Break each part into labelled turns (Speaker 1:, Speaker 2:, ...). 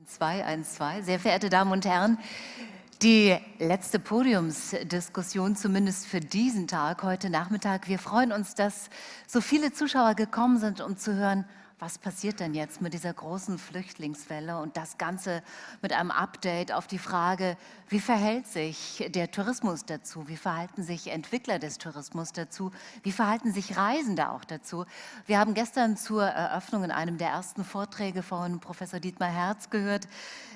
Speaker 1: 212. Sehr verehrte Damen und Herren, die letzte Podiumsdiskussion, zumindest für diesen Tag, heute Nachmittag. Wir freuen uns, dass so viele Zuschauer gekommen sind, um zu hören, was passiert denn jetzt mit dieser großen Flüchtlingswelle und das Ganze mit einem Update auf die Frage, wie verhält sich der Tourismus dazu, wie verhalten sich Entwickler des Tourismus dazu, wie verhalten sich Reisende auch dazu. Wir haben gestern zur Eröffnung in einem der ersten Vorträge von Professor Dietmar Herz gehört,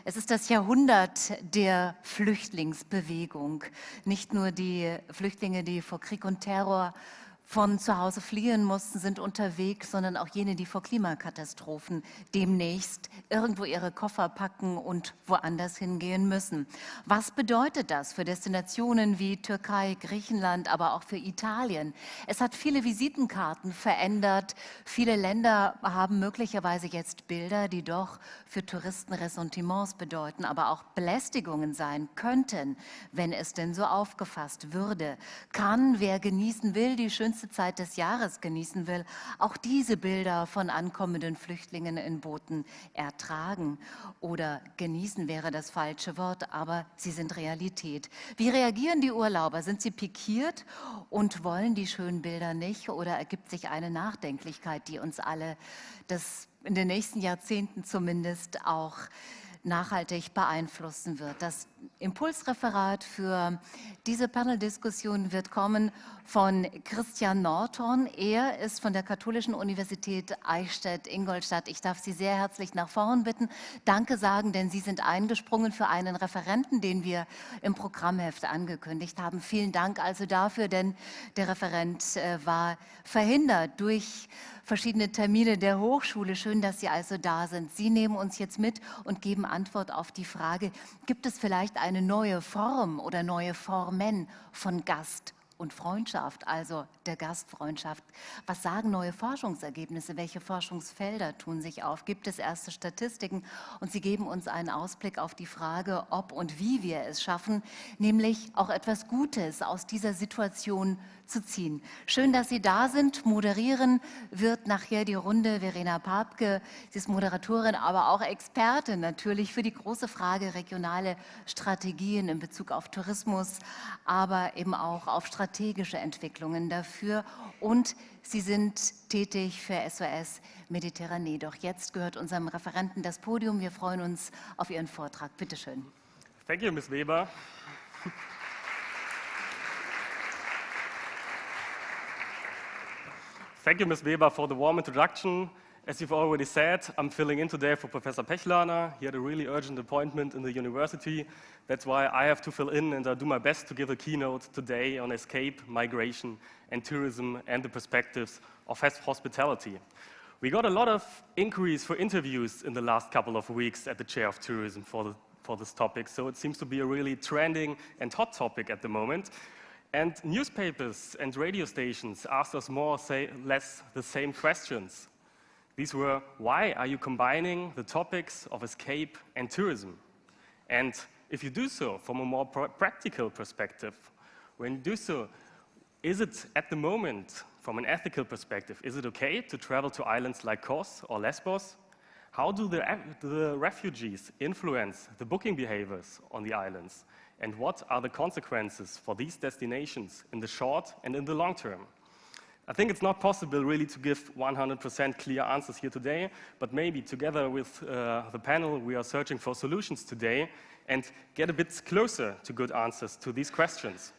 Speaker 1: es ist das Jahrhundert der Flüchtlingsbewegung. Nicht nur die Flüchtlinge, die vor Krieg und Terror von zu Hause fliehen mussten, sind unterwegs, sondern auch jene, die vor Klimakatastrophen demnächst irgendwo ihre Koffer packen und woanders hingehen müssen. Was bedeutet das für Destinationen wie Türkei, Griechenland, aber auch für Italien? Es hat viele Visitenkarten verändert. Viele Länder haben möglicherweise jetzt Bilder, die doch für Touristen Ressentiments bedeuten, aber auch Belästigungen sein könnten, wenn es denn so aufgefasst würde. Kann, wer genießen will, die schönste Zeit des Jahres genießen will, auch diese Bilder von ankommenden Flüchtlingen in Booten ertragen. Oder genießen wäre das falsche Wort, aber sie sind Realität. Wie reagieren die Urlauber? Sind sie pikiert und wollen die schönen Bilder nicht? Oder ergibt sich eine Nachdenklichkeit, die uns alle das in den nächsten Jahrzehnten zumindest auch nachhaltig beeinflussen wird? Das Impulsreferat für diese Panel-Diskussion wird kommen von Christian Norton. Er ist von der Katholischen Universität Eichstätt-Ingolstadt. Ich darf Sie sehr herzlich nach vorn bitten. Danke sagen, denn Sie sind eingesprungen für einen Referenten, den wir im Programmheft angekündigt haben. Vielen Dank also dafür, denn der Referent war verhindert durch verschiedene Termine der Hochschule. Schön, dass Sie also da sind. Sie nehmen uns jetzt mit und geben Antwort auf die Frage, gibt es vielleicht eine neue Form oder neue Formen von Gast und Freundschaft, also der Gastfreundschaft? Was sagen neue Forschungsergebnisse? Welche Forschungsfelder tun sich auf? Gibt es erste Statistiken? Und Sie geben uns einen Ausblick auf die Frage, ob und wie wir es schaffen, nämlich auch etwas Gutes aus dieser Situation zu ziehen. Schön, dass Sie da sind. Moderieren wird nachher die Runde Verena Papke. Sie ist Moderatorin, aber auch Expertin natürlich für die große Frage regionale Strategien in Bezug auf Tourismus, aber eben auch auf strategische Entwicklungen dafür. Und Sie sind tätig für SOS Mediterranee. Doch jetzt gehört unserem Referenten das Podium. Wir freuen uns auf Ihren Vortrag. Bitte schön.
Speaker 2: Thank you, Ms. Weber. Thank you, Ms. Weber, for the warm introduction. As you've already said, I'm filling in today for Professor Pechlaner. He had a really urgent appointment in the university. That's why I have to fill in, and I'll do my best to give a keynote today on escape, migration, and tourism, and the perspectives of hospitality. We got a lot of inquiries for interviews in the last couple of weeks at the Chair of Tourism for this topic, so it seems to be a really trending and hot topic at the moment. And newspapers and radio stations asked us more or less the same questions. These were, why are you combining the topics of escape and tourism? And if you do so from a more practical perspective, when you do so, is it at the moment, from an ethical perspective, is it okay to travel to islands like Kos or Lesbos? How do the refugees influence the booking behaviors on the islands? And what are the consequences for these destinations in the short and in the long term? I think it's not possible really to give 100% clear answers here today, but maybe together with the panel we are searching for solutions today and get a bit closer to good answers to these questions.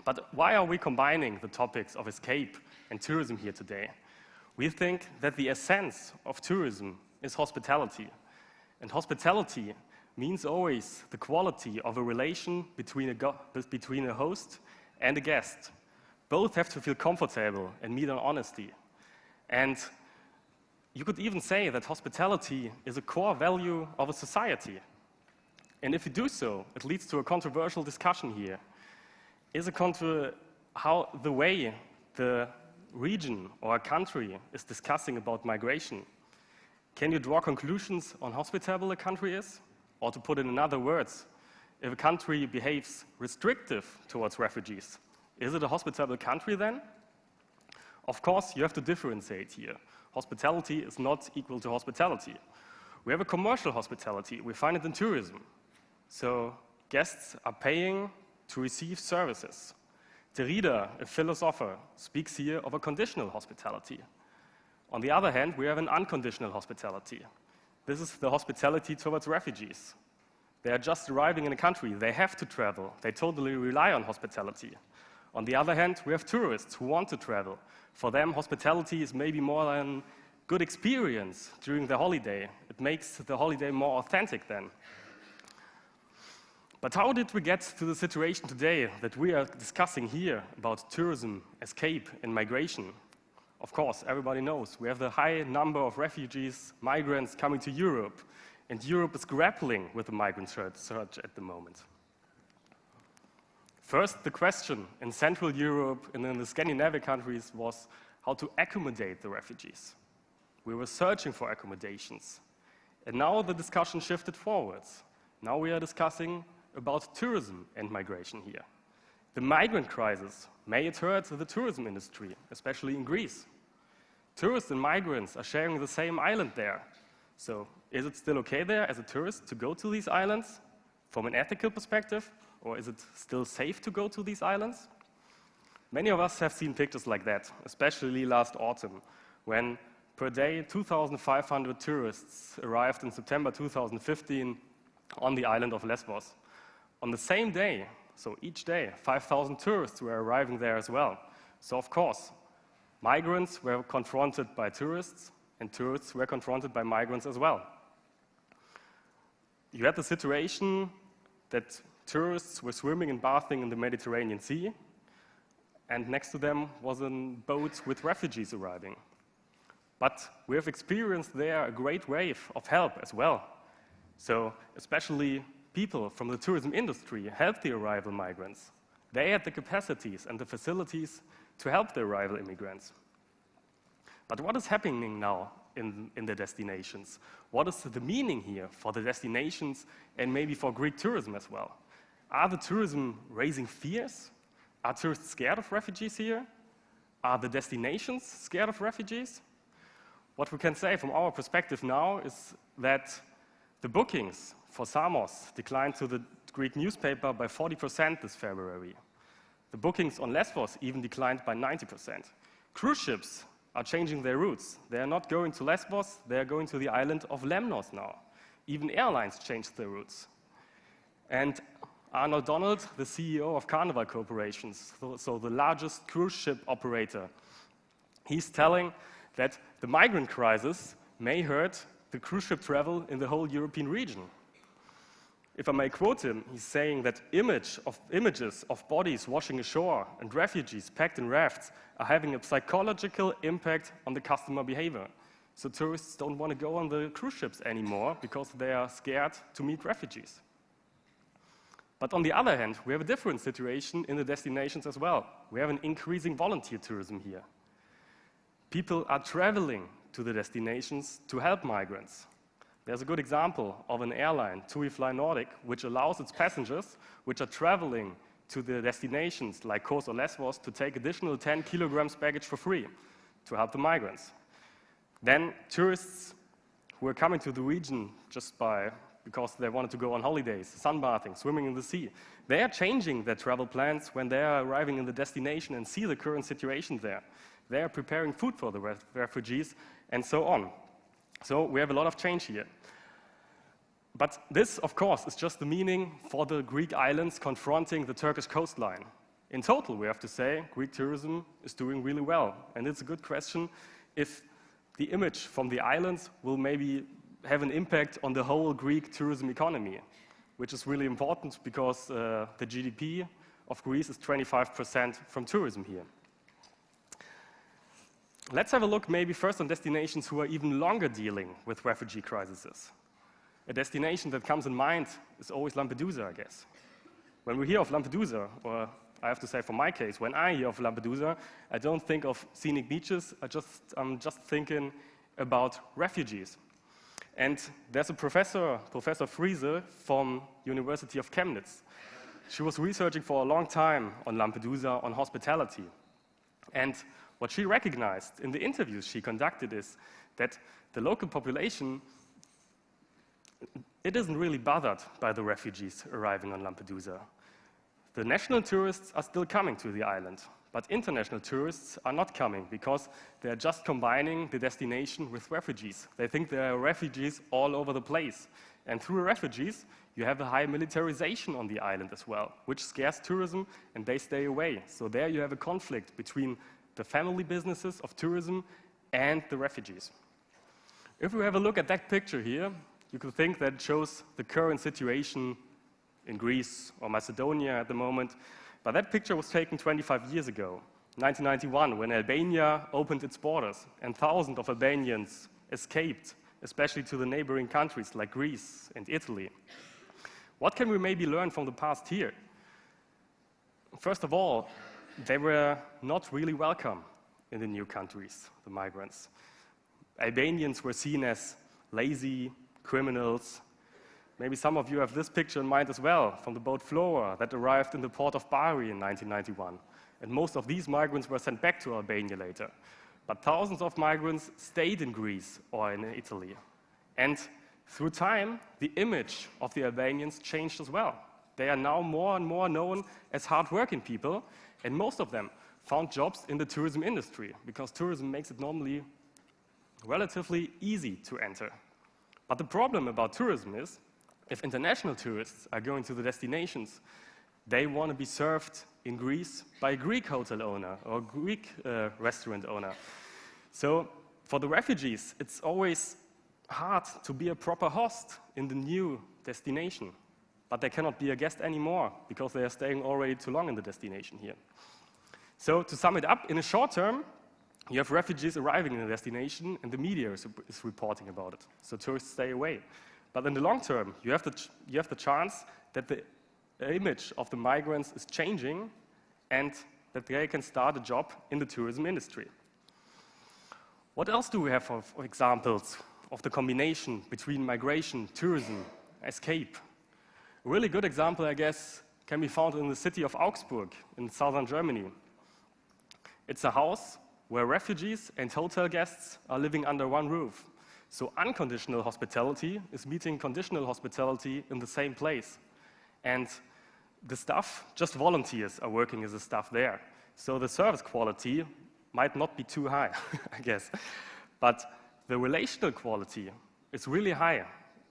Speaker 2: But why are we combining the topics of escape and tourism here today? We think that the essence of tourism is hospitality. And hospitality means always the quality of a relation between a host and a guest. Both have to feel comfortable and meet on honesty. And you could even say that hospitality is a core value of a society. And if you do so, it leads to a controversial discussion here. How the way the region or a country is discussing about migration. Can you draw conclusions on how hospitable a country is? Or to put it in other words, if a country behaves restrictive towards refugees, is it a hospitable country then? Of course, you have to differentiate here. Hospitality is not equal to hospitality. We have a commercial hospitality. We find it in tourism. So guests are paying to receive services. Derrida, a philosopher, speaks here of a conditional hospitality. On the other hand, we have an unconditional hospitality. This is the hospitality towards refugees. They are just arriving in a country. They have to travel. They totally rely on hospitality. On the other hand, we have tourists who want to travel. For them, hospitality is maybe more than good experience during the holiday. It makes the holiday more authentic then. But how did we get to the situation today that we are discussing here about tourism, escape, and migration? Of course, everybody knows we have the high number of refugees, migrants coming to Europe, and Europe is grappling with the migrant surge at the moment. First, the question in Central Europe and in the Scandinavian countries was how to accommodate the refugees. We were searching for accommodations. And now the discussion shifted forwards. Now we are discussing about tourism and migration here. The migrant crisis may have hurt the tourism industry, especially in Greece. Tourists and migrants are sharing the same island there. So is it still okay there as a tourist to go to these islands from an ethical perspective, or is it still safe to go to these islands? Many of us have seen pictures like that, especially last autumn, when per day 2,500 tourists arrived in September 2015 on the island of Lesbos. On the same day, so each day, 5,000 tourists were arriving there as well. So of course, migrants were confronted by tourists, and tourists were confronted by migrants as well. You had the situation that tourists were swimming and bathing in the Mediterranean Sea, and next to them was a boat with refugees arriving. But we have experienced there a great wave of help as well. So especially people from the tourism industry helped the arrival migrants. They had the capacities and the facilities to help the arrival immigrants. But what is happening now in the destinations? What is the meaning here for the destinations and maybe for Greek tourism as well? Are the tourism raising fears? Are tourists scared of refugees here? Are the destinations scared of refugees? What we can say from our perspective now is that the bookings for Samos declined to the Greek newspaper by 40% this February. The bookings on Lesbos even declined by 90%. Cruise ships are changing their routes. They are not going to Lesbos, they are going to the island of Lemnos now. Even airlines changed their routes. And Arnold Donald, the CEO of Carnival Corporations, so the largest cruise ship operator, he's telling that the migrant crisis may hurt the cruise ship travel in the whole European region. If I may quote him, he's saying that images of bodies washing ashore and refugees packed in rafts are having a psychological impact on the customer behavior. So tourists don't want to go on the cruise ships anymore because they are scared to meet refugees. But on the other hand, we have a different situation in the destinations as well. We have an increasing volunteer tourism here. People are traveling to the destinations to help migrants. There's a good example of an airline, TUI Fly Nordic, which allows its passengers, which are traveling to the destinations like Kos or Lesbos, to take additional 10 kilograms baggage for free to help the migrants. Then tourists who are coming to the region just because they wanted to go on holidays, sunbathing, swimming in the sea, they are changing their travel plans when they are arriving in the destination and see the current situation there. They are preparing food for the refugees and so on. So we have a lot of change here. But this, of course, is just the meaning for the Greek islands confronting the Turkish coastline. In total, we have to say, Greek tourism is doing really well. And it's a good question if the image from the islands will maybe have an impact on the whole Greek tourism economy, which is really important because the GDP of Greece is 25% from tourism here. Let's have a look maybe first on destinations who are even longer dealing with refugee crises. A destination that comes in mind is always Lampedusa, I guess. When we hear of Lampedusa, or I have to say for my case, when I hear of Lampedusa, I don't think of scenic beaches, I'm just thinking about refugees. And there's a Professor Friese from University of Chemnitz. She was researching for a long time on Lampedusa, on hospitality. And what she recognized in the interviews she conducted is that the local population it isn't really bothered by the refugees arriving on Lampedusa. The national tourists are still coming to the island, but international tourists are not coming because they are just combining the destination with refugees. They think there are refugees all over the place. And through refugees, you have a high militarization on the island as well, which scares tourism, and they stay away. So there you have a conflict between the family businesses of tourism and the refugees. If we have a look at that picture here, you could think that it shows the current situation in Greece or Macedonia at the moment. But that picture was taken 25 years ago, 1991, when Albania opened its borders and thousands of Albanians escaped, especially to the neighboring countries like Greece and Italy. What can we maybe learn from the past here? First of all, they were not really welcome in the new countries, the migrants. Albanians were seen as lazy, criminals. Maybe some of you have this picture in mind as well, from the boat Flora that arrived in the port of Bari in 1991. And most of these migrants were sent back to Albania later. But thousands of migrants stayed in Greece or in Italy. And through time, the image of the Albanians changed as well. They are now more and more known as hardworking people, and most of them found jobs in the tourism industry, because tourism makes it normally relatively easy to enter. But the problem about tourism is, if international tourists are going to the destinations, they want to be served in Greece by a Greek hotel owner or Greek restaurant owner. So for the refugees, it's always hard to be a proper host in the new destination. But they cannot be a guest anymore because they are staying already too long in the destination here. So to sum it up, in the short term, you have refugees arriving in a destination and the media is reporting about it. So tourists stay away. But in the long term, you have the chance that the image of the migrants is changing and that they can start a job in the tourism industry. What else do we have for examples of the combination between migration, tourism, escape? A really good example, I guess, can be found in the city of Augsburg in southern Germany. It's a house where refugees and hotel guests are living under one roof. So unconditional hospitality is meeting conditional hospitality in the same place. And the staff, just volunteers, are working as a staff there. So the service quality might not be too high, I guess. But the relational quality is really high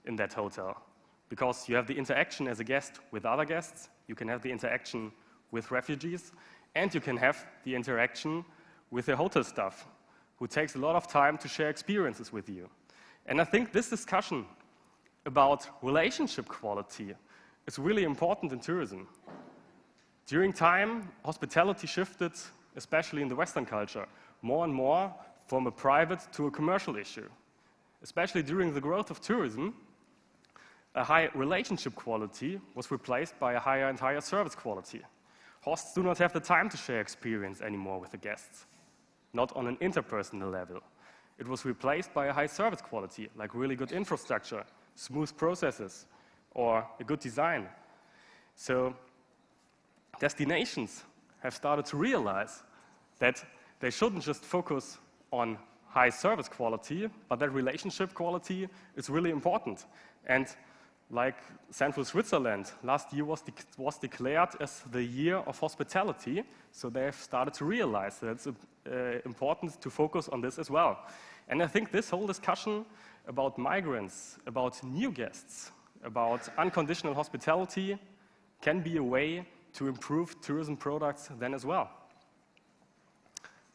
Speaker 2: in that hotel, because you have the interaction as a guest with other guests, you can have the interaction with refugees, and you can have the interaction with the hotel staff, who takes a lot of time to share experiences with you. And I think this discussion about relationship quality is really important in tourism. During time, hospitality shifted, especially in the Western culture, more and more from a private to a commercial issue. Especially during the growth of tourism, a high relationship quality was replaced by a higher and higher service quality. Hosts do not have the time to share experience anymore with the guests, not on an interpersonal level. It was replaced by a high service quality, like really good infrastructure, smooth processes, or a good design. So destinations have started to realize that they shouldn't just focus on high service quality, but that relationship quality is really important. And like Central Switzerland, last year was declared as the year of hospitality, so they have started to realize that it's important to focus on this as well. And I think this whole discussion about migrants, about new guests, about unconditional hospitality can be a way to improve tourism products then as well.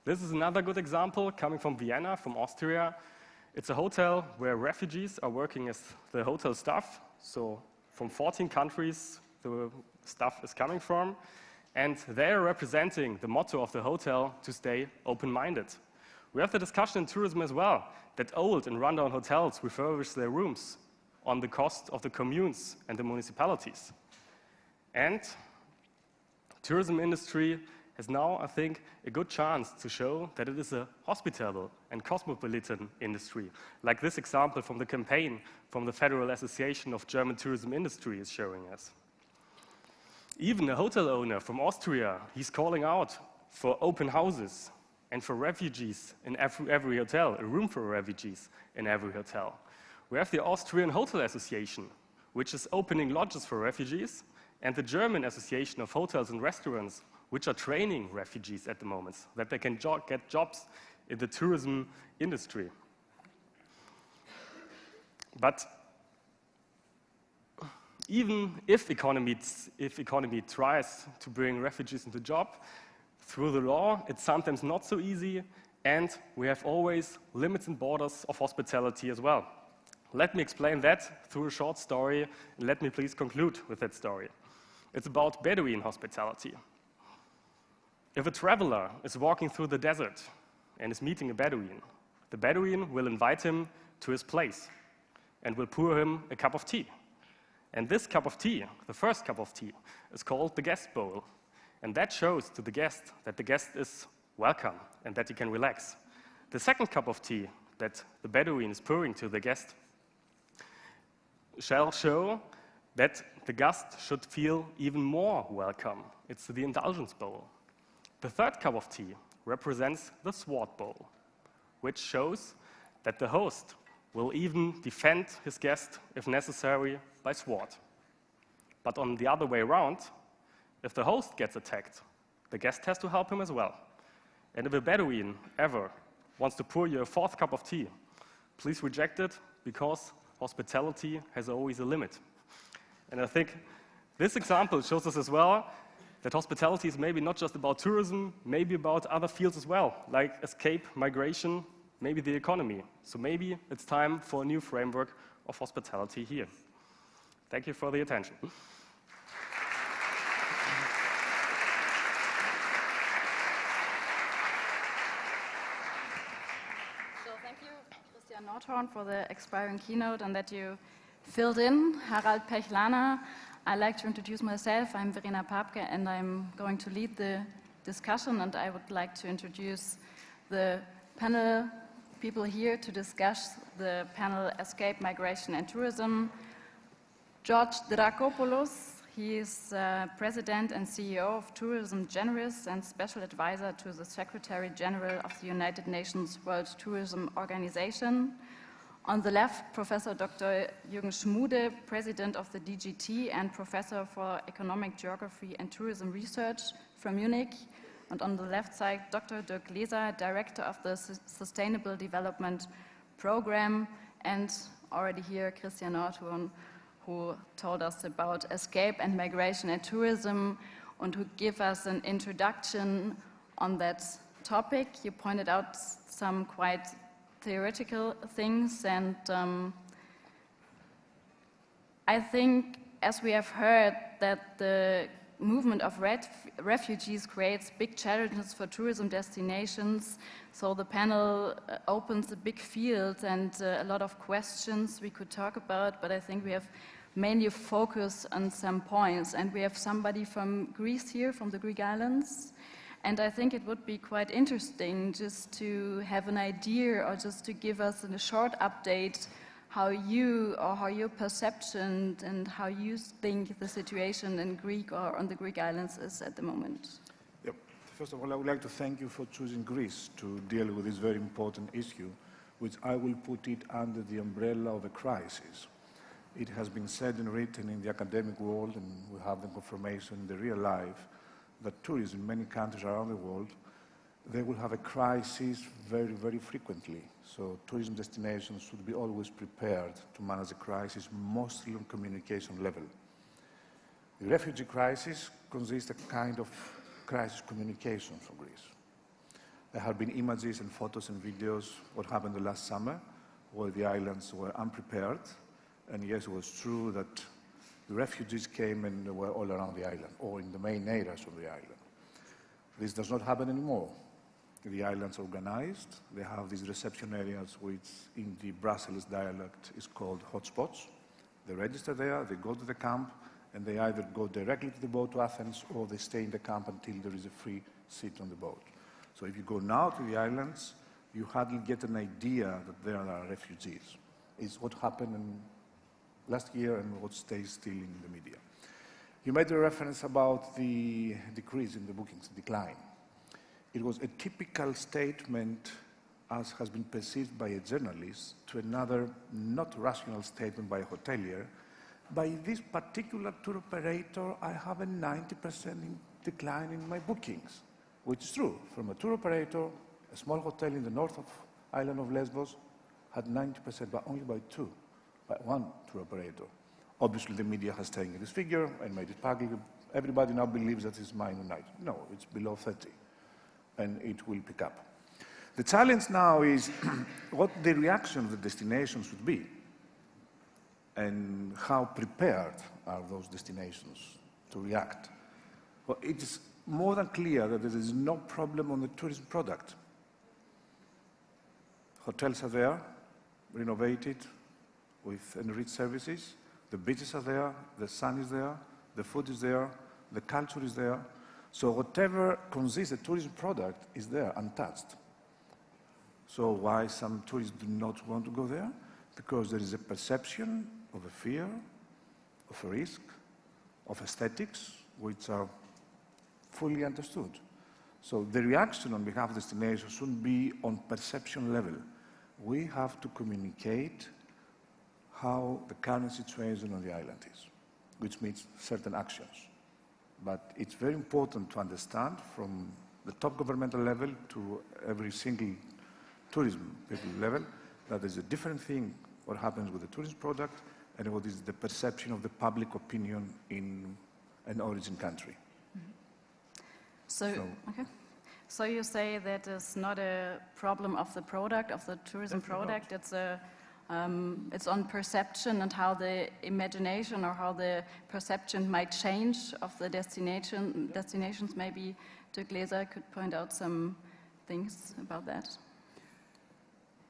Speaker 2: This is another good example coming from Vienna, from Austria. It's a hotel where refugees are working as the hotel staff. So from 14 countries the staff is coming from. And they're representing the motto of the hotel, to stay open-minded. We have the discussion in tourism as well, that old and rundown hotels refurbish their rooms on the cost of the communes and the municipalities. And tourism industry has now, I think, a good chance to show that it is a hospitable and cosmopolitan industry, like this example from the campaign from the Federal Association of German Tourism Industry is showing us. Even a hotel owner from Austria, he's calling out for open houses and for refugees in every hotel, a room for refugees in every hotel. We have the Austrian Hotel Association, which is opening lodges for refugees, and the German Association of Hotels and Restaurants, which are training refugees at the moment, so that they can get jobs in the tourism industry. But even if economy tries to bring refugees into job, through the law, it's sometimes not so easy, and we have always limits and borders of hospitality as well. Let me explain that through a short story, and let me please conclude with that story. It's about Bedouin hospitality. If a traveler is walking through the desert and is meeting a Bedouin, the Bedouin will invite him to his place and will pour him a cup of tea. And this cup of tea, the first cup of tea, is called the guest bowl. And that shows to the guest that the guest is welcome and that he can relax. The second cup of tea that the Bedouin is pouring to the guest shall show that the guest should feel even more welcome. It's the indulgence bowl. The third cup of tea represents the sword bowl, which shows that the host will even defend his guest, if necessary, by sword. But on the other way around, if the host gets attacked, the guest has to help him as well. And if a Bedouin ever wants to pour you a fourth cup of tea, please reject it, because hospitality has always a limit. And I think this example shows us as well that hospitality is maybe not just about tourism, maybe about other fields as well, like escape, migration, maybe the economy. So maybe it's time for a new framework of hospitality here. Thank you for the attention.
Speaker 3: So thank you, Christian Nordhorn, for the inspiring keynote and that you filled in. Harald Pechlaner. I'd like to introduce myself. I'm Verena Papke, and I'm going to lead the discussion, and I would like to introduce the panel people here to discuss the panel Escape, Migration and Tourism. George Drakopoulos, he is President and CEO of Tourism Generis and Special Advisor to the Secretary General of the United Nations World Tourism Organization. On the left, Professor Dr. Jürgen Schmude, President of the DGT and Professor for Economic Geography and Tourism Research from Munich. And on the left side, Dr. Dirk Leser, Director of the Sustainable Development Program, and already here, Christian Nordhorn, who told us about escape and migration and tourism, and who gave us an introduction on that topic. You pointed out some quite theoretical things, and I think, as we have heard, that the movement of refugees creates big challenges for tourism destinations. So the panel opens a big field and a lot of questions we could talk about, but I think we have mainly focus on some points. And we have somebody from Greece here, from the Greek islands. And I think it would be quite interesting just to have an idea, or just to give us a short update how your perception and how you think the situation in Greek or on the Greek islands is at the moment.
Speaker 4: Yep. First of all, I would like to thank you for choosing Greece to deal with this very important issue, which I will put it under the umbrella of a crisis. It has been said and written in the academic world, and we have the confirmation in the real life, that tourism in many countries around the world, they will have a crisis very, very frequently. So tourism destinations should be always prepared to manage a crisis, mostly on communication level. The refugee crisis consists of a kind of crisis communication for Greece. There have been images and photos and videos what happened the last summer, where the islands were unprepared. And yes, it was true that the refugees came and they were all around the island, or in the main areas of the island. This does not happen anymore. The islands are organized. They have these reception areas, which in the Brussels dialect is called hotspots. They register there, they go to the camp, and they either go directly to the boat to Athens, or they stay in the camp until there is a free seat on the boat. So if you go now to the islands, you hardly get an idea that there are refugees. It's what happened last year and what stays still in the media. You made a reference about the decrease in the bookings, decline. It was a typical statement as has been perceived by a journalist, to another not rational statement by a hotelier. By this particular tour operator, I have a 90% decline in my bookings, which is true. From a tour operator, a small hotel in the north of island of Lesbos had 90%, but only by one tour operator. Obviously, the media has taken this figure and made it public. Everybody now believes that it's minus 90. No, it's below 30, and it will pick up. The challenge now is what the reaction of the destinations would be, and how prepared are those destinations to react. Well, it is more than clear that there is no problem on the tourism product. Hotels are there, renovated with enriched services. The beaches are there, the sun is there, the food is there, the culture is there. So whatever consists the tourism product is there, untouched. So why some tourists do not want to go there? Because there is a perception of a fear, of a risk, of aesthetics, which are fully understood. So the reaction on behalf of destinations shouldn't be on perception level. We have to communicate how the current situation on the island is, which means certain actions. But it's very important to understand from the top governmental level to every single tourism people level that there's a different thing what happens with the tourism product and what is the perception of the public opinion in an origin country.
Speaker 3: So you say that it's not a problem of the product, of the tourism product, it's on perception and how the imagination or how the perception might change of the destinations. Maybe Dirk Glaser could point out some things about that.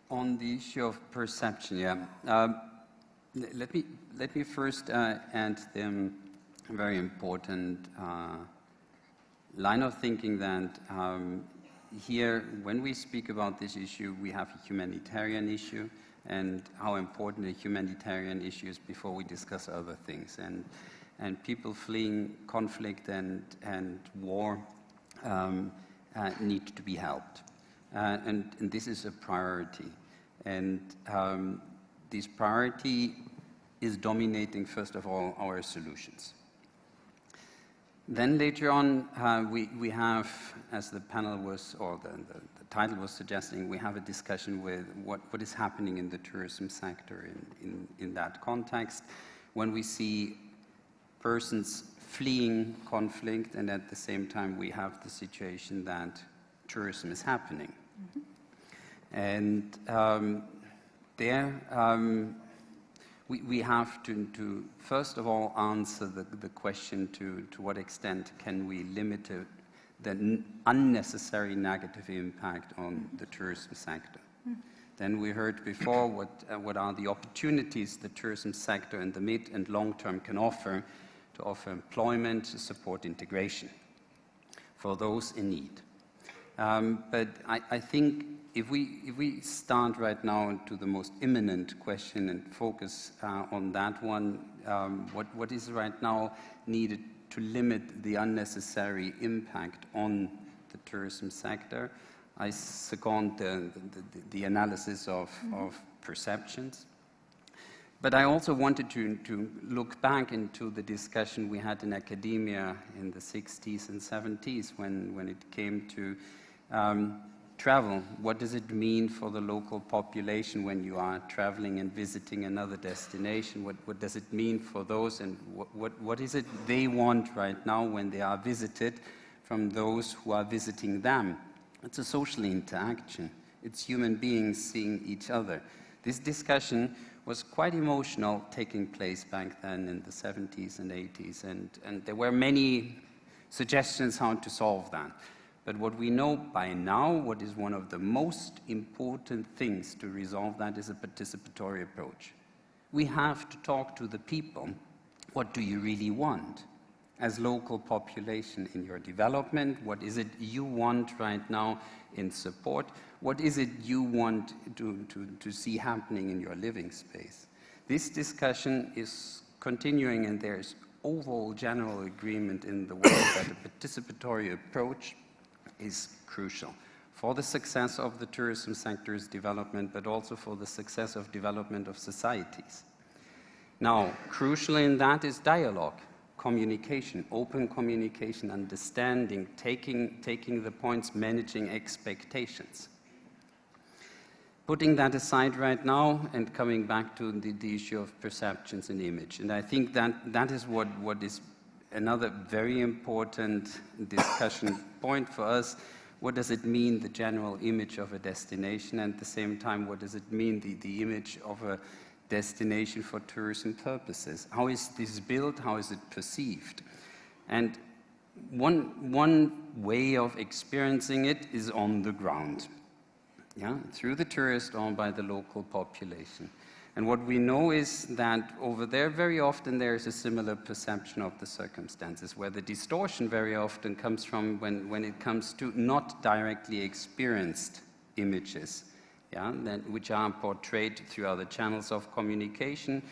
Speaker 5: On the issue of perception, yeah. Let me first add the very important line of thinking that here, when we speak about this issue, we have a humanitarian issue, and how important a humanitarian issue is before we discuss other things. And people fleeing conflict and war need to be helped. And this is a priority. And this priority is dominating, first of all, our solutions. Then later on, we have, as the panel was, or the title was suggesting, we have a discussion with what is happening in the tourism sector in that context, when we see persons fleeing conflict, and at the same time we have the situation that tourism is happening. Mm-hmm. And we have to first of all answer the question to what extent can we limit the unnecessary negative impact on the tourism sector. Mm. Then we heard before what are the opportunities the tourism sector in the mid and long term can offer to offer employment, to support integration for those in need. But I think if we start right now to the most imminent question and focus on that one, what is right now needed to limit the unnecessary impact on the tourism sector? I second the analysis of perceptions. But I also wanted to look back into the discussion we had in academia in the 60s and 70s when it came to travel. What does it mean for the local population when you are traveling and visiting another destination? What does it mean for those, and what is it they want right now when they are visited from those who are visiting them? It's a social interaction. It's human beings seeing each other. This discussion was quite emotional, taking place back then in the 70s and 80s, and there were many suggestions how to solve that. But what we know by now, what is one of the most important things to resolve that, is a participatory approach. We have to talk to the people. What do you really want as local population in your development? What is it you want right now in support? What is it you want to see happening in your living space? This discussion is continuing, and there's overall general agreement in the world that a participatory approach is crucial for the success of the tourism sector's development, but also for the success of development of societies. Now, crucial in that is dialogue, communication, open communication, understanding, taking the points, managing expectations. Putting that aside right now and coming back to the issue of perceptions and image. And I think that is what is another very important discussion point for us. What does it mean, the general image of a destination, and at the same time, what does it mean, the image of a destination for tourism purposes? How is this built? How is it perceived? And one way of experiencing it is on the ground, through the tourist or by the local population. And what we know is that over there, very often there is a similar perception of the circumstances, where the distortion very often comes from when it comes to not directly experienced images, which are portrayed through other channels of communication,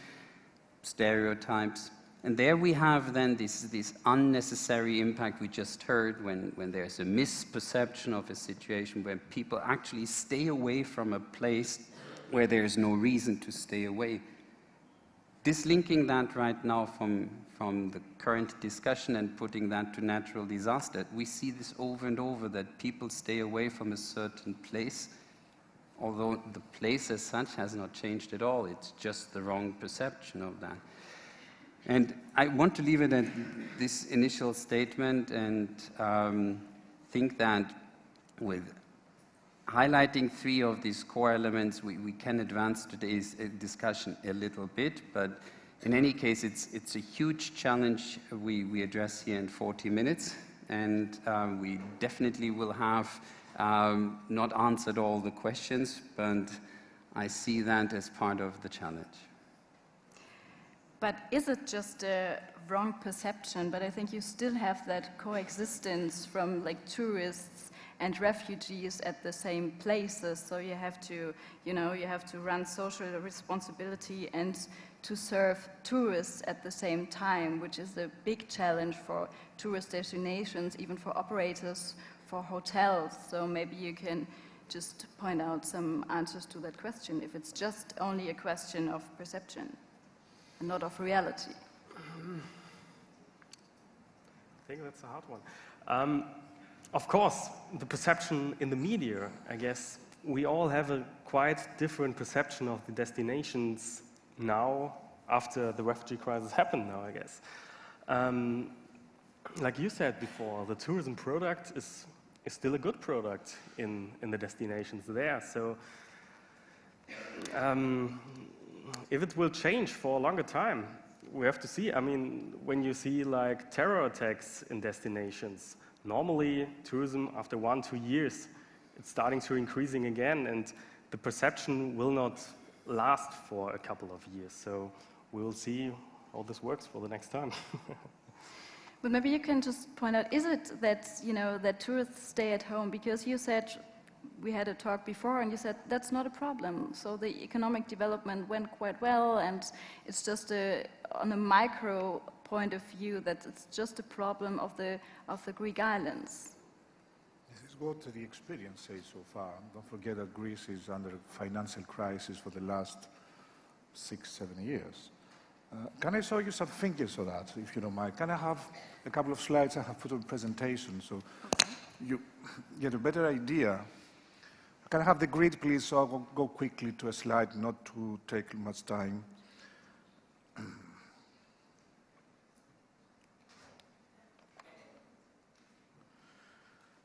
Speaker 5: stereotypes. And there we have then this unnecessary impact we just heard when there's a misperception of a situation where people actually stay away from a place where there's no reason to stay away. Dislinking that right now from the current discussion and putting that to natural disaster, we see this over and over, that people stay away from a certain place, although the place as such has not changed at all. It's just the wrong perception of that. And I want to leave it at this initial statement and think that with highlighting three of these core elements, we can advance today's discussion a little bit, but in any case, it's a huge challenge we address here in 40 minutes, and we definitely will have not answered all the questions, but I see that as part of the challenge.
Speaker 3: But is it just a wrong perception? But I think you still have that coexistence from like tourists and refugees at the same places. So you have to, you have to run social responsibility and to serve tourists at the same time, which is a big challenge for tourist destinations, even for operators, for hotels. So maybe you can just point out some answers to that question, if it's just only a question of perception and not of reality.
Speaker 2: I think that's a hard one. Of course, the perception in the media, I guess, we all have a quite different perception of the destinations now, after the refugee crisis happened now, I guess. Like you said before, the tourism product is still a good product in the destinations there. So if it will change for a longer time, we have to see. I mean, when you see like terror attacks in destinations, normally tourism after 1-2 years, it's starting to increasing again, and the perception will not last for a couple of years. So we will see how this works for the next time.
Speaker 3: But maybe you can just point out, is it that, that tourists stay at home? Because you said, we had a talk before, and you said that's not a problem. So the economic development went quite well, and it's just on a micro point of view that it's just a problem of the Greek islands.
Speaker 4: This is what the experience says so far. Don't forget that Greece is under a financial crisis for the last 6-7 years. Can I show you some figures of that, if you don't mind? Can I have a couple of slides I have put on presentation so you get a better idea? Can I have the grid, please, so I'll go quickly to a slide, not to take much time.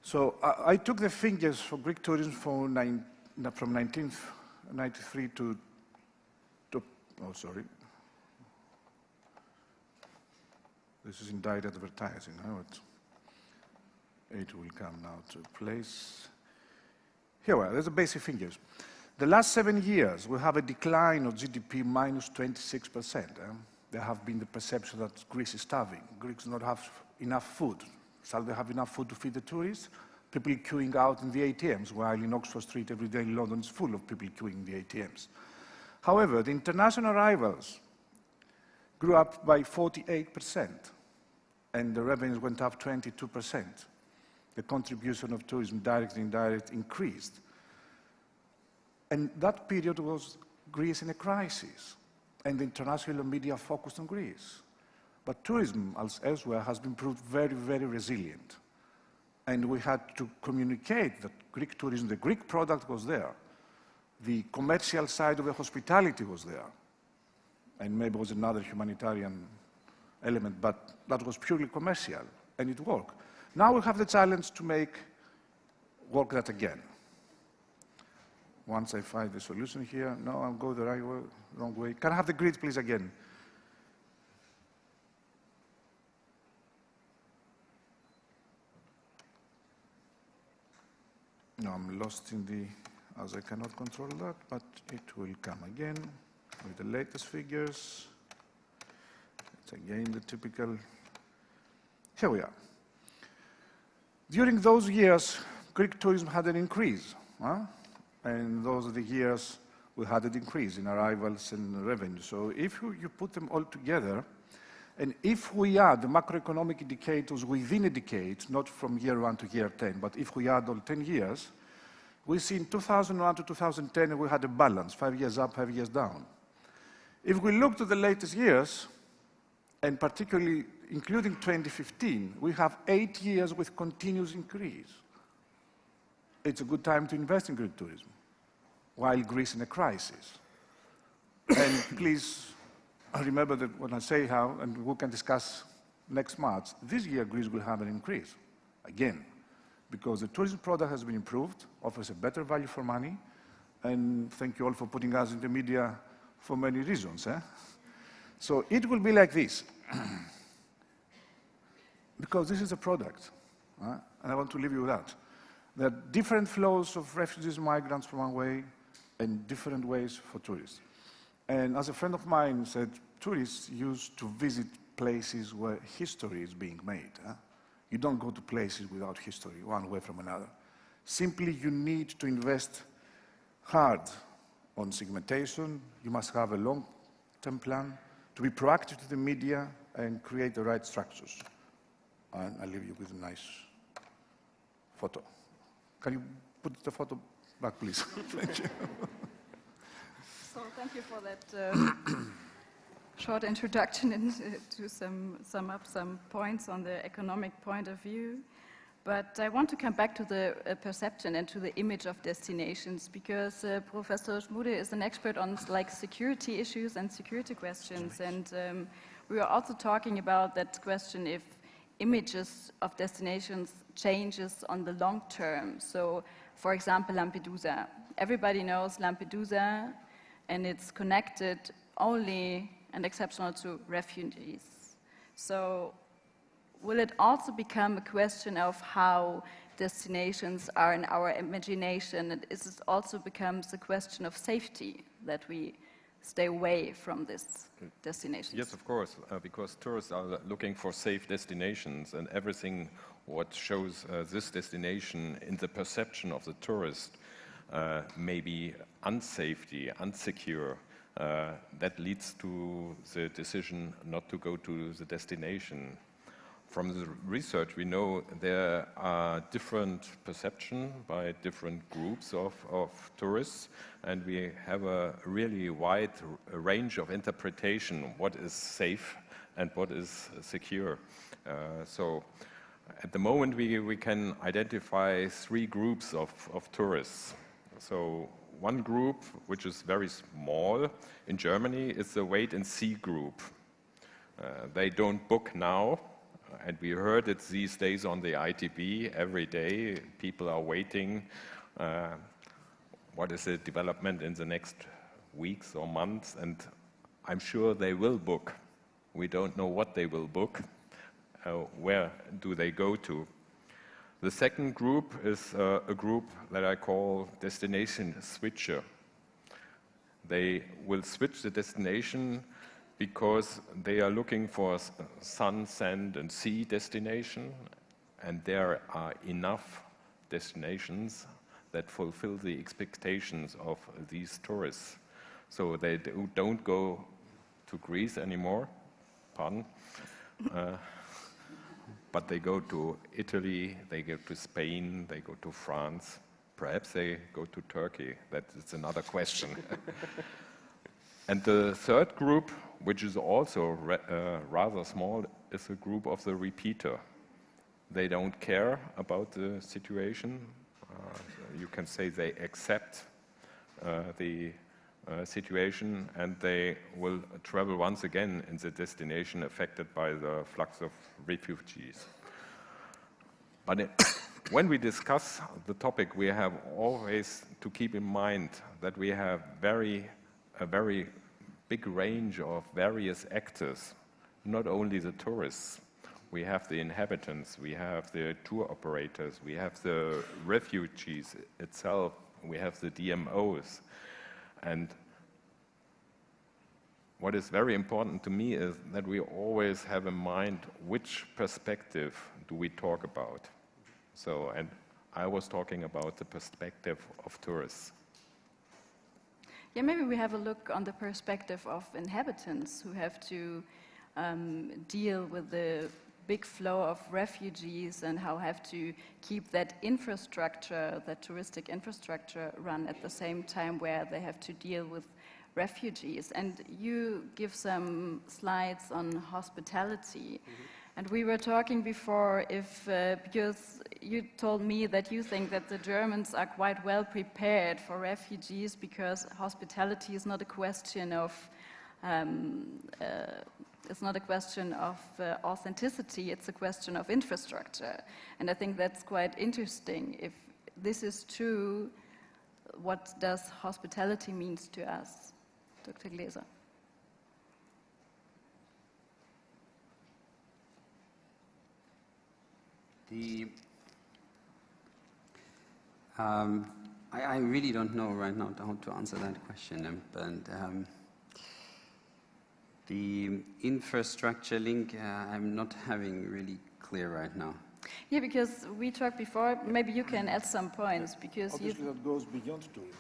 Speaker 4: So I took the figures for Greek tourism from 1993 to oh, sorry. This is in direct advertising. It will come now to place. Here we are, there's the basic figures. The last 7 years, we have a decline of GDP minus 26%. There have been the perception that Greece is starving. Greeks do not have enough food. Shall they have enough food to feed the tourists? People queuing out in the ATMs, while in Oxford Street every day in London is full of people queuing in the ATMs. However, the international arrivals grew up by 48%, and the revenues went up 22%. The contribution of tourism, direct and indirect, increased. And that period was Greece in a crisis, and the international media focused on Greece. But tourism, as elsewhere, has been proved very, very resilient. And we had to communicate that Greek tourism, the Greek product was there. The commercial side of the hospitality was there. And maybe was another humanitarian element, but that was purely commercial, and it worked. Now we have the challenge to work that again. Once I find the solution here, no, I'll go the right way, wrong way. Can I have the grid, please, again? No, I'm lost in the, as I cannot control that, but it will come again with the latest figures. It's again the typical, here we are. During those years, Greek tourism had an increase. And those are the years we had an increase in arrivals and revenue. So if you put them all together, and if we add the macroeconomic indicators within a decade, not from year 1 to year 10, but if we add all 10 years, we see in 2001 to 2010 we had a balance, 5 years up, 5 years down. If we look to the latest years, and particularly including 2015, we have 8 years with continuous increase. It's a good time to invest in Greek tourism, while Greece in a crisis. And please remember that when I say how, and we can discuss next March, this year Greece will have an increase, again, because the tourism product has been improved, offers a better value for money, and thank you all for putting us in the media for many reasons. So it will be like this, because this is a product, and I want to leave you with that. There are different flows of refugees and migrants from one way, and different ways for tourists. And as a friend of mine said, tourists used to visit places where history is being made. You don't go to places without history, one way from another. Simply, you need to invest hard on segmentation. You must have a long-term plan to be proactive to the media and create the right structures. And I'll leave you with a nice photo. Can you put the photo back, please? Thank you.
Speaker 3: So thank you for that short introduction and to sum up some points on the economic point of view. But I want to come back to the perception and to the image of destinations, because Professor Schmude is an expert on security issues and security questions. And we are also talking about that question if images of destinations changes on the long term. So, for example, Lampedusa. Everybody knows Lampedusa, and it's connected only and exceptional to refugees. So, will it also become a question of how destinations are in our imagination? And is it also becomes a question of safety, that we stay away from this destination?
Speaker 6: Yes, of course, because tourists are looking for safe destinations, and everything what shows this destination in the perception of the tourist may be unsafety, unsecure. That leads to the decision not to go to the destination. From the research, we know there are different perceptions by different groups of tourists, and we have a really wide range of interpretation, what is safe and what is secure. So at the moment, we can identify 3 groups of tourists. So one group, which is very small in Germany, is the wait-and-see group. They don't book now. And we heard it these days on the ITB every day. People are waiting. What is the development in the next weeks or months? And I'm sure they will book. We don't know what they will book. Where do they go to? The second group is a group that I call destination switcher. They will switch the destination because they are looking for sun, sand, and sea destination, and there are enough destinations that fulfill the expectations of these tourists. So they don't go to Greece anymore, pardon, but they go to Italy, they go to Spain, they go to France. Perhaps they go to Turkey. That's another question. And the third group, which is also rather small, is the group of the repeater. They don't care about the situation. You can say they accept the situation, and they will travel once again in the destination affected by the flux of refugees. But when we discuss the topic, we have always to keep in mind that we have a very big range of various actors, not only the tourists. We have the inhabitants, we have the tour operators, we have the refugees itself, we have the DMOs. And what is very important to me is that we always have in mind which perspective do we talk about. So, and I was talking about the perspective of tourists.
Speaker 3: Yeah, maybe we have a look on the perspective of inhabitants who have to deal with the big flow of refugees and how have to keep that infrastructure, that touristic infrastructure, run at the same time where they have to deal with refugees. And you give some slides on hospitality. And we were talking before if, because you told me that you think that the Germans are quite well prepared for refugees because hospitality is not a question of authenticity, it's a question of infrastructure. And I think that's quite interesting. If this is true, what does hospitality mean to us? Dr. Gläser.
Speaker 5: I really don't know right now how to answer that question, but the infrastructure link, I'm not having really clear right now.
Speaker 3: Yeah, because we talked before, maybe you can add some points, because
Speaker 4: obviously that goes beyond tourism.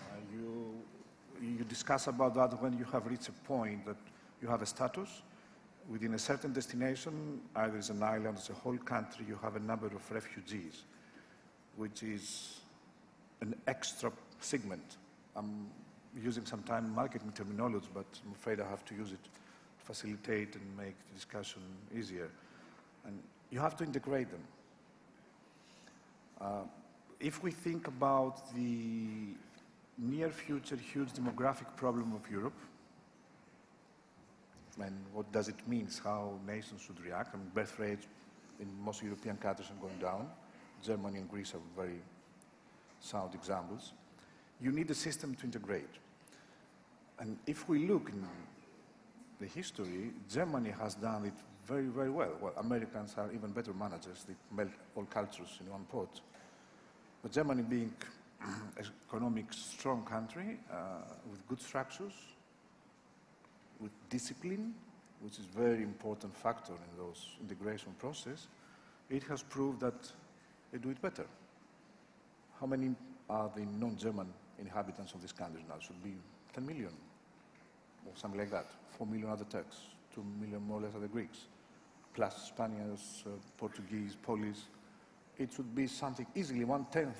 Speaker 4: You discuss about that when you have reached a point that you have a status within a certain destination, either it's an island, it's a whole country, you have a number of refugees, which is an extra segment. I'm using sometimes marketing terminology, but I'm afraid I have to use it to facilitate and make the discussion easier. And you have to integrate them. If we think about the near future huge demographic problem of Europe, and what does it mean, how nations should react. I mean, birth rates in most European countries are going down. Germany and Greece are very sound examples. You need a system to integrate. And if we look in the history, Germany has done it very, very well. Well, Americans are even better managers. They melt all cultures in one pot. But Germany being an economic strong country with good structures, with discipline, which is a very important factor in those integration process, it has proved that they do it better. How many are the non-German inhabitants of this country now? It should be 10 million, or something like that. 4 million other Turks, 2 million more or less other Greeks, plus Spaniards, Portuguese, Polish. It should be something easily 1/10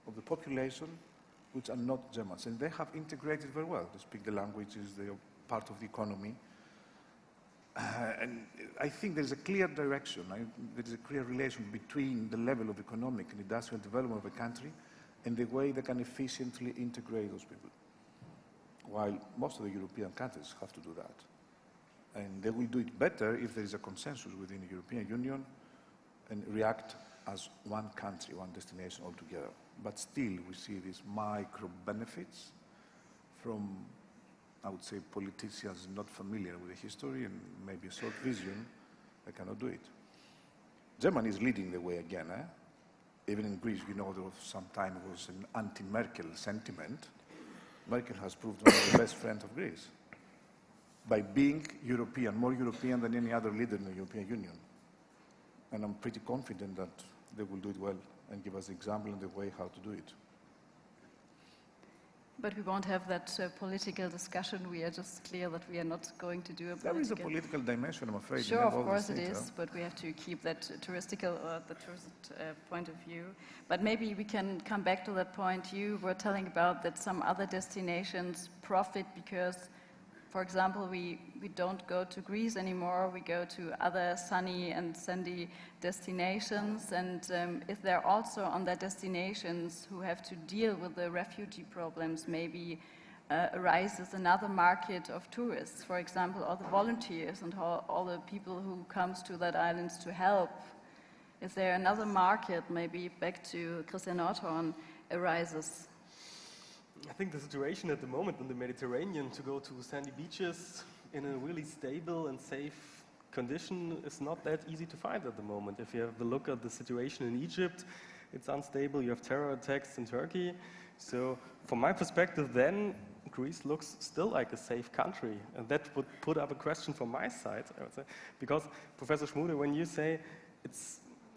Speaker 4: of the population which are not Germans. And they have integrated very well. They speak the languages, they are part of the economy. And I think there's a clear direction. There's a clear relation between the level of economic and industrial development of a country and the way they can efficiently integrate those people. While most of the European countries have to do that. And they will do it better if there is a consensus within the European Union and react as one country, one destination altogether. But still, we see these micro benefits from, I would say, politicians not familiar with the history and maybe a short vision, they cannot do it. Germany is leading the way again. Even in Greece, you know, there was some time it was an anti-Merkel sentiment. Merkel has proved one of the best friends of Greece by being European, more European than any other leader in the European Union. And I'm pretty confident that they will do it well and give us an example and the way how to do it.
Speaker 3: But we won't have that political discussion. We are just clear that we are not going to do a
Speaker 4: There is a
Speaker 3: political...
Speaker 4: political dimension, I'm afraid.
Speaker 3: Sure,
Speaker 4: in
Speaker 3: of
Speaker 4: all
Speaker 3: course
Speaker 4: these
Speaker 3: it
Speaker 4: things,
Speaker 3: is, but we have to keep that touristical or the tourist point of view. But maybe we can come back to that point you were telling about, that some other destinations profit because, for example, we don't go to Greece anymore, we go to other sunny and sandy destinations, and if they're also on their destinations who have to deal with the refugee problems, maybe arises another market of tourists, for example, all the volunteers and all the people who comes to that islands to help. Is there another market, maybe back to Christian Nordhorn, arises?
Speaker 2: I think the situation at the moment in the Mediterranean, to go to sandy beaches in a really stable and safe condition, is not that easy to find at the moment. If you have a look at the situation in Egypt, it's unstable, you have terror attacks in Turkey. So from my perspective then, Greece looks still like a safe country, and that would put up a question from my side, I would say, because Professor Schmude, when you say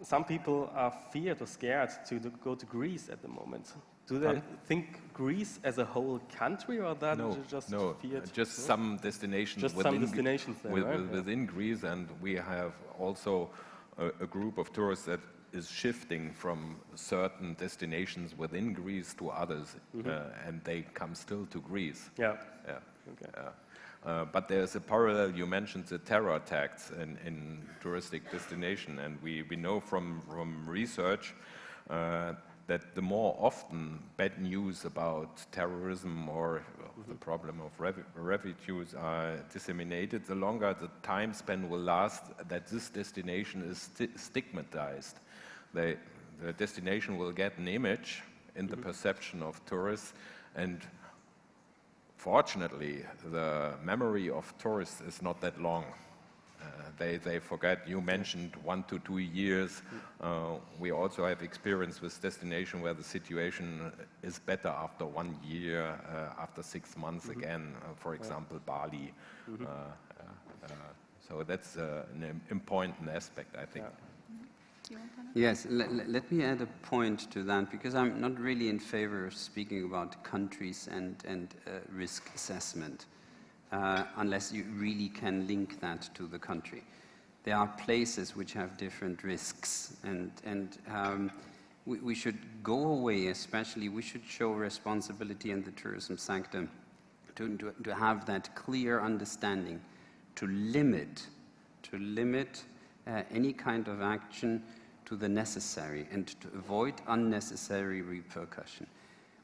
Speaker 2: some people are feared or scared to go to Greece at the moment, do they think Greece as a whole country, or that just feared?
Speaker 6: Just some destinations
Speaker 2: just
Speaker 6: within,
Speaker 2: some destinations there, right?
Speaker 6: within Greece, and we have also a group of tourists that is shifting from certain destinations within Greece to others, and they come still to Greece.
Speaker 2: Yeah.
Speaker 6: Okay. But there's a parallel. You mentioned the terror attacks in touristic destination, and we know from research that the more often bad news about terrorism or the problem of refugees are disseminated, the longer the time span will last that this destination is stigmatized. The destination will get an image in the perception of tourists, and fortunately, the memory of tourists is not that long. They forget. You mentioned 1 to 2 years. We also have experience with destination where the situation is better after 1 year, after 6 months again, for example, Bali. So that's an important aspect, I think.
Speaker 5: Yes, let me add a point to that, because I'm not really in favor of speaking about countries and risk assessment, unless you really can link that to the country. There are places which have different risks, and we should go away, especially we should show responsibility in the tourism sector to have that clear understanding, to limit any kind of action to the necessary and to avoid unnecessary repercussion.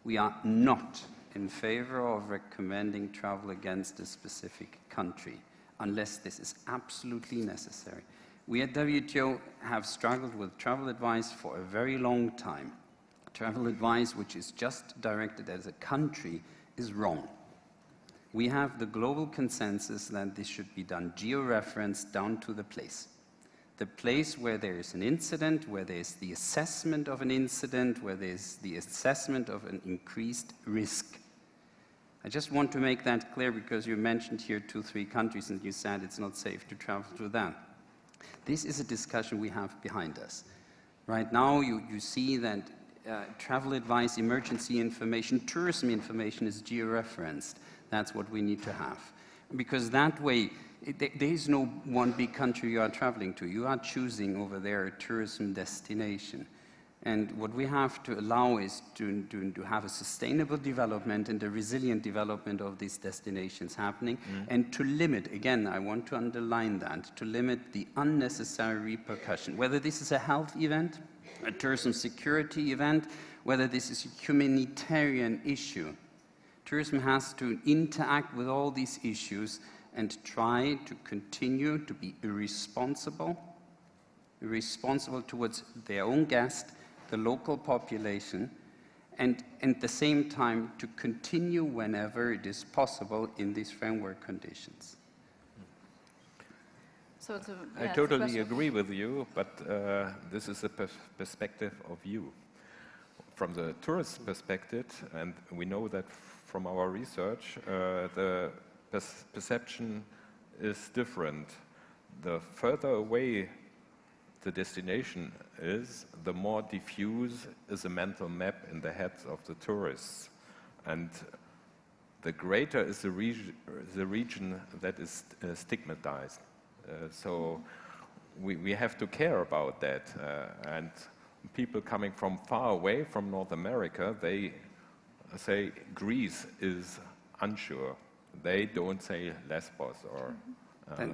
Speaker 5: We are not in favor of recommending travel against a specific country unless this is absolutely necessary. We at WTO have struggled with travel advice for a very long time. Travel advice which is just directed as a country is wrong. We have the global consensus that this should be done geo-referenced down to the place. The place where there is an incident, where there is the assessment of an incident, where there is the assessment of an increased risk. I just want to make that clear, because you mentioned here 2-3 countries and you said it's not safe to travel through them. This is a discussion we have behind us. Right now you see that travel advice, emergency information, tourism information is geo-referenced. That's what we need to have. Because that way, there is no one big country you are traveling to. You are choosing over there a tourism destination. And what we have to allow is to have a sustainable development and a resilient development of these destinations happening, and to limit, again, I want to underline that, to limit the unnecessary repercussion, whether this is a health event, a tourism security event, whether this is a humanitarian issue. Tourism has to interact with all these issues and try to continue to be responsible towards their own guest, the local population, and at the same time to continue whenever it is possible in these framework conditions.
Speaker 3: So it's
Speaker 6: I totally agree with you, but this is a perspective of you. From the tourist perspective, and we know that from our research, the perception is different. The further away the destination is, the more diffuse is a mental map in the heads of the tourists. And the greater is the region that is stigmatized. So we have to care about that. And people coming from far away from North America, they say Greece is unsure. They don't say Lesbos or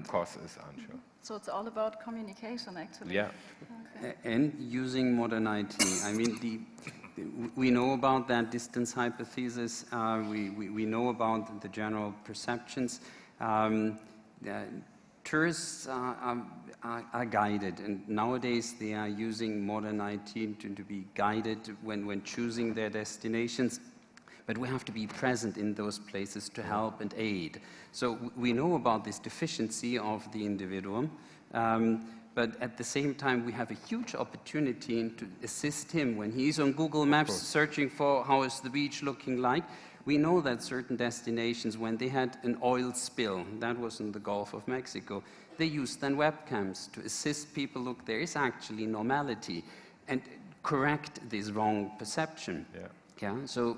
Speaker 6: Kos is unsure.
Speaker 3: So it's all about communication, actually.
Speaker 6: Yeah.
Speaker 3: Okay.
Speaker 5: And using modern IT. I mean, we know about that distance hypothesis. We know about the general perceptions. Tourists are guided, and nowadays they are using modern IT to be guided when choosing their destinations. But we have to be present in those places to help and aid. So we know about this deficiency of the individual, but at the same time we have a huge opportunity to assist him when he's on Google Maps searching for how is the beach looking like. We know that certain destinations, when they had an oil spill, that was in the Gulf of Mexico, they used then webcams to assist people, look, there is actually normality, and correct this wrong perception.
Speaker 6: Yeah.
Speaker 5: Yeah, so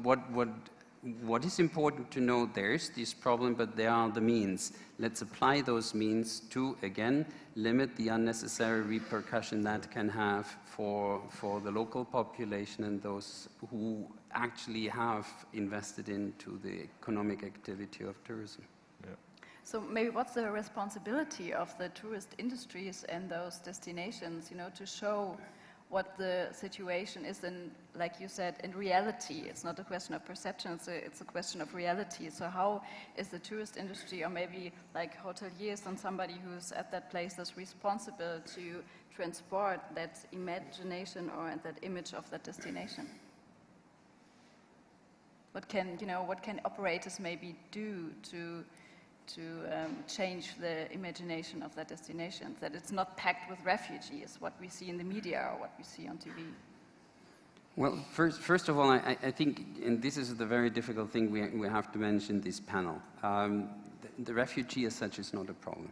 Speaker 5: what is important to know, there is this problem, but there are the means. Let's apply those means to, again, limit the unnecessary repercussion that can have for the local population and those who actually have invested into the economic activity of tourism.
Speaker 6: Yeah.
Speaker 3: So maybe what's the responsibility of the tourist industries and those destinations, to show what the situation is in, like you said, in reality? It's not a question of perception, it's a question of reality. So how is the tourist industry, or maybe like hoteliers and somebody who's at that place, is responsible to transport that imagination or that image of that destination? What can operators maybe do to change the imagination of that destination, that it's not packed with refugees, what we see in the media or what we see on TV?
Speaker 5: Well, first of all, I think, and this is the very difficult thing we have to mention this panel, the refugee as such is not a problem.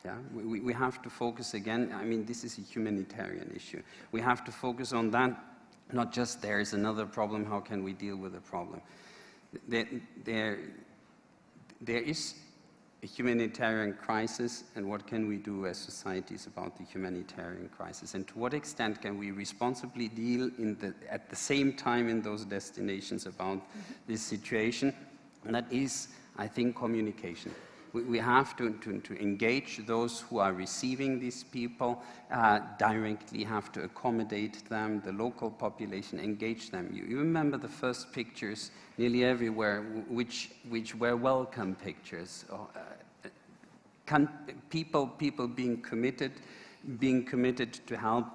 Speaker 5: Yeah? We have to focus again, I mean, this is a humanitarian issue. We have to focus on that, not just there is another problem, how can we deal with the problem? There is a humanitarian crisis, and what can we do as societies about the humanitarian crisis, and to what extent can we responsibly deal at the same time in those destinations about this situation? And that is, I think, communication. We have to engage those who are receiving these people, directly have to accommodate them, the local population, engage them. You remember the first pictures nearly everywhere, which were welcome pictures. People being committed to help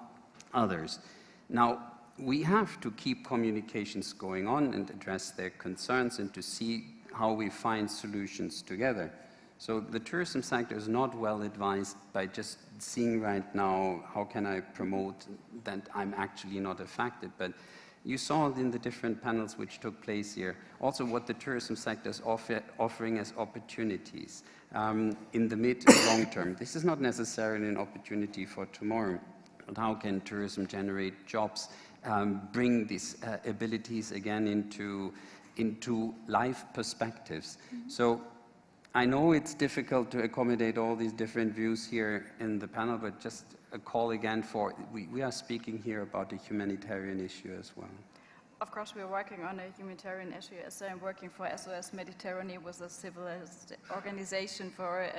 Speaker 5: others. Now, we have to keep communications going on and address their concerns and to see how we find solutions together. So the tourism sector is not well advised by just seeing right now, how can I promote that I'm actually not affected? But you saw it in the different panels which took place here, also what the tourism sector is offering as opportunities in the mid and long term. This is not necessarily an opportunity for tomorrow, but how can tourism generate jobs, bring these abilities again into life perspectives. So I know it's difficult to accommodate all these different views here in the panel, but just a call again for, we are speaking here about a humanitarian issue as well.
Speaker 3: Of course, we are working on a humanitarian issue. As I'm working for SOS Mediterranean, was a civil organization for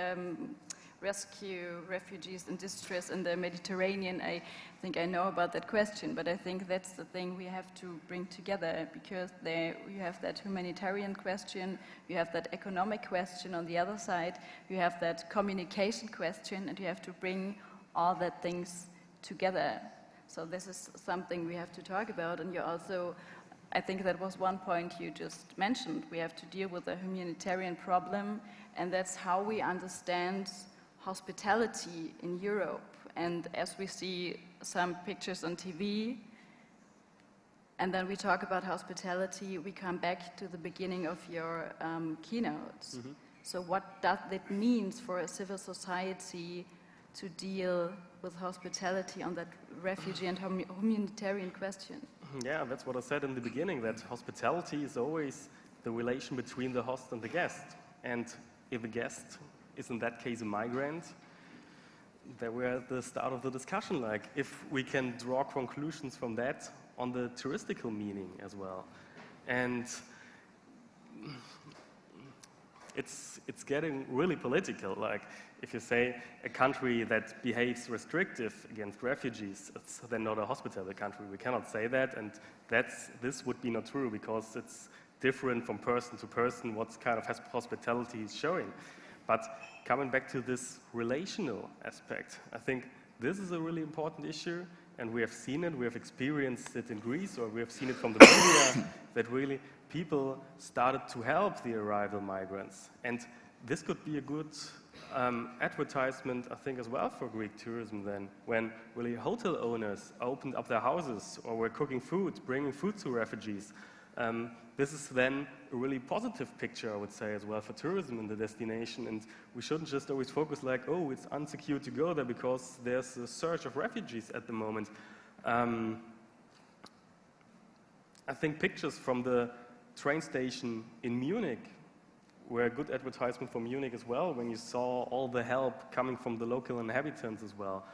Speaker 3: rescue refugees in distress in the Mediterranean. I think I know about that question, but I think that's the thing we have to bring together, because there you have that humanitarian question, you have that economic question on the other side, you have that communication question, and you have to bring all that things together. So this is something we have to talk about, and you also, I think that was one point you just mentioned, we have to deal with the humanitarian problem, and that's how we understand hospitality in Europe. And as we see some pictures on TV, and then we talk about hospitality, we come back to the beginning of your keynotes. Mm-hmm. So what does it mean for a civil society to deal with hospitality on that refugee and humanitarian question?
Speaker 2: Yeah, that's what I said in the beginning, that hospitality is always the relation between the host and the guest. And if the guest is in that case a migrant, there we're at the start of the discussion, like if we can draw conclusions from that on the touristical meaning as well. And it's getting really political. Like if you say a country that behaves restrictive against refugees, it's then not a hospitable country. We cannot say that, and this would be not true because it's different from person to person what kind of hospitality is showing. But coming back to this relational aspect, I think this is a really important issue, and we have seen it, we have experienced it in Greece, or we have seen it from the media, that really people started to help the arrival migrants. And this could be a good advertisement, I think, as well for Greek tourism then, when really hotel owners opened up their houses or were cooking food, bringing food to refugees. This is then a really positive picture, I would say, as well for tourism in the destination. And we shouldn't just always focus like, oh, it's unsecure to go there because there's a surge of refugees at the moment. I think pictures from the train station in Munich were a good advertisement for Munich as well, when you saw all the help coming from the local inhabitants as well.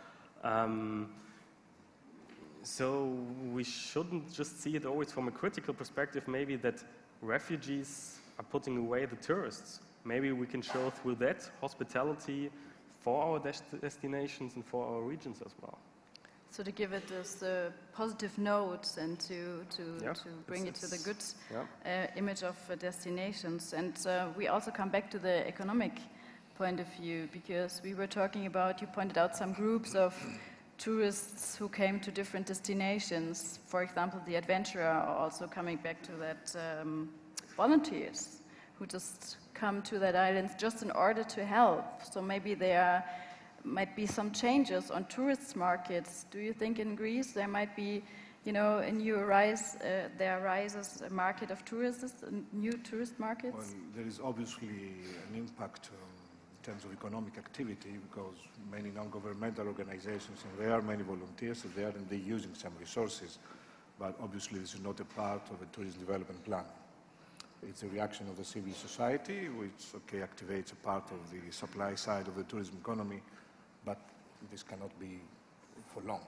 Speaker 2: So we shouldn't just see it always from a critical perspective, maybe that refugees are putting away the tourists. Maybe we can show through that hospitality for our destinations and for our regions as well.
Speaker 3: So to give it this positive note and to bring it to the good image of destinations. And we also come back to the economic point of view, because we were talking about, you pointed out some groups of tourists who came to different destinations. For example, the adventurer, are also coming back to that, volunteers who just come to that island just in order to help. So maybe there might be some changes on tourist markets. Do you think in Greece there might be, you know, a new rise, there arises a market of tourists, new tourist markets?
Speaker 4: Well, there is obviously an impact in terms of economic activity, because many non-governmental organizations, and there are many volunteers there, and they're using some resources, but obviously this is not a part of a tourism development plan. It's a reaction of the civil society, which, okay, activates a part of the supply side of the tourism economy, but this cannot be for long.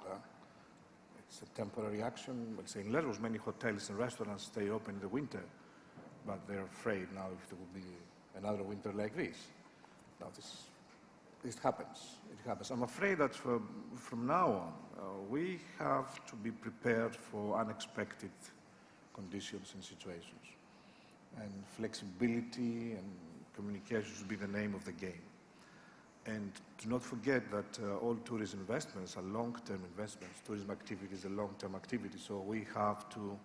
Speaker 4: It's a temporary action. Let's say in Lesbos, many hotels and restaurants stay open in the winter, but they're afraid now if there will be another winter like this. Now this happens. It happens. I'm afraid that from now on, we have to be prepared for unexpected conditions and situations. And flexibility and communication should be the name of the game. And do not forget that all tourism investments are long-term investments. Tourism activity is a long-term activity, so we have to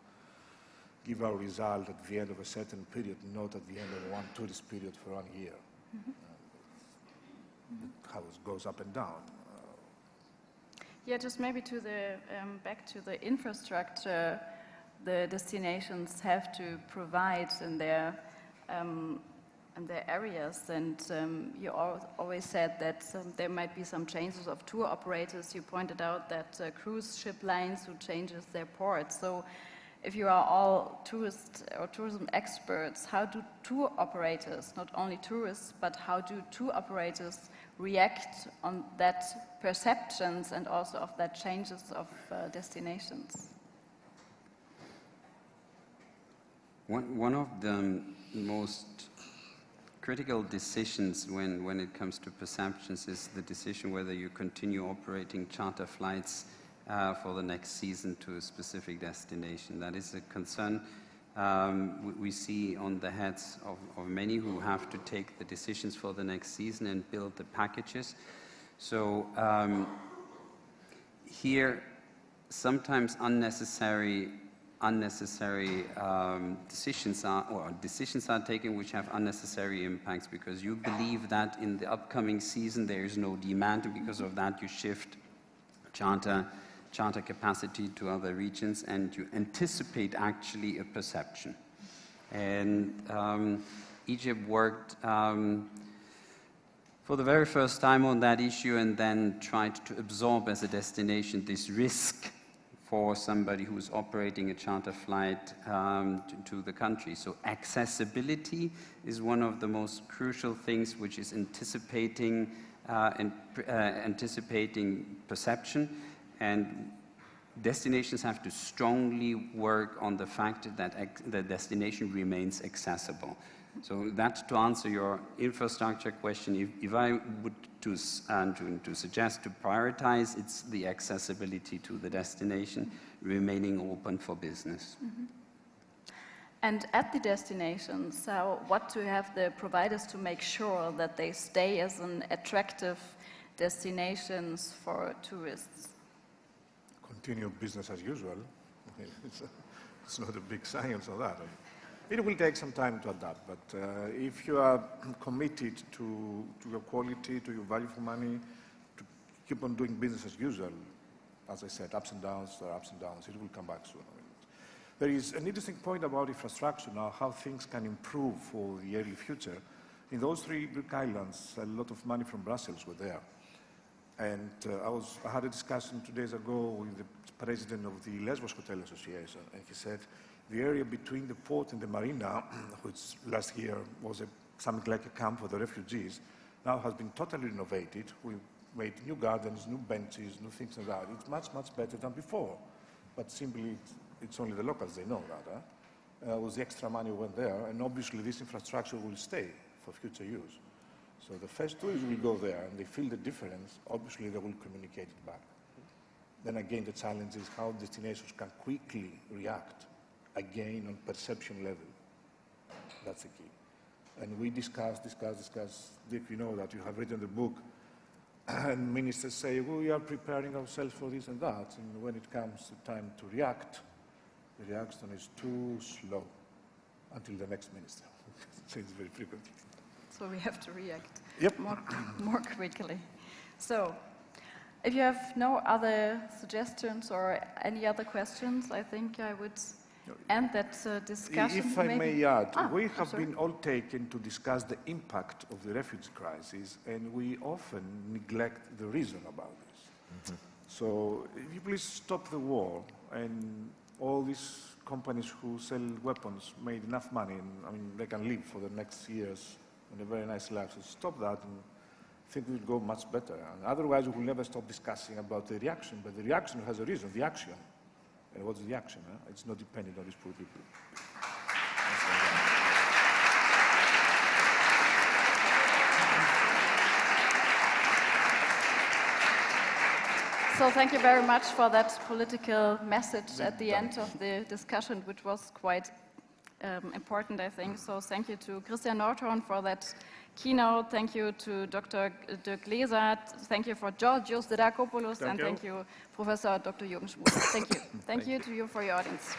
Speaker 4: give our result at the end of a certain period, not at the end of one tourist period for 1 year. Mm-hmm. How it goes up and down.
Speaker 3: Yeah, just maybe to the back to the infrastructure the destinations have to provide in their areas, and you always said that there might be some changes of tour operators. You pointed out that cruise ship lines who changes their ports. So if you are all tourist or tourism experts, how do tour operators, not only tourists, but how do tour operators react on that perceptions and also of that changes of destinations?
Speaker 5: One of the most critical decisions when it comes to perceptions is the decision whether you continue operating charter flights for the next season to a specific destination. That is a concern we see on the heads of many who have to take the decisions for the next season and build the packages. So here, sometimes unnecessary decisions are taken which have unnecessary impacts, because you believe that in the upcoming season there is no demand, and because of that you shift charter capacity to other regions, and you anticipate actually a perception. And Egypt worked for the very first time on that issue, and then tried to absorb as a destination this risk for somebody who's operating a charter flight to the country. So accessibility is one of the most crucial things, which is anticipating perception, and destinations have to strongly work on the fact that the destination remains accessible. So that, to answer your infrastructure question, if I would to suggest to prioritize, it's the accessibility to the destination, remaining open for business.
Speaker 3: Mm-hmm. And at the destinations, so what do you have the providers to make sure that they stay as an attractive destinations for tourists?
Speaker 4: Continue business as usual. It's not a big science of that. It will take some time to adapt, but if you are committed to your quality, to your value for money, to keep on doing business as usual, as I said, ups and downs, there are ups and downs, it will come back soon. There is an interesting point about infrastructure now, how things can improve for the early future. In those 3 Greek islands, a lot of money from Brussels were there. And I had a discussion 2 days ago with the president of the Lesbos Hotel Association, and he said the area between the port and the marina, which last year was something like a camp for the refugees, now has been totally renovated. We made new gardens, new benches, new things like that. It's much, much better than before. But simply, it's only the locals, they know that. With the extra money went there, and obviously this infrastructure will stay for future use. So the first tourists will go there, and they feel the difference. Obviously, they will communicate it back. Then again, the challenge is how destinations can quickly react, again, on perception level. That's the key. And we discuss. Dick, you know that you have written the book, and ministers say, well, we are preparing ourselves for this and that. And when it comes to time to react, the reaction is too slow until the next minister. It's very frequently.
Speaker 3: So we have to react
Speaker 4: Yep.
Speaker 3: more quickly. So if you have no other suggestions or any other questions, I think I would end that discussion.
Speaker 4: If I may add, we have
Speaker 3: sorry.
Speaker 4: been all taken to discuss the impact of the refugee crisis, and we often neglect the reason about this. Mm-hmm. So if you please stop the war, and all these companies who sell weapons made enough money, and I mean, they can live for the next years in a very nice life. So stop that, and I think we'll go much better. And otherwise, we will never stop discussing about the reaction. But the reaction has a reason, the action. And what's the action? It's not dependent on these poor people.
Speaker 3: So thank you very much for that political message at the end of the discussion, which was quite important, I think. So thank you to Christian Nordhorn for that keynote. Thank you to Dr. Dirk Glaser. Thank you for Georgios Drakopoulos. And thank you, Professor Dr. Jürgen Schmuler. Thank you. Thank you to you for your audience.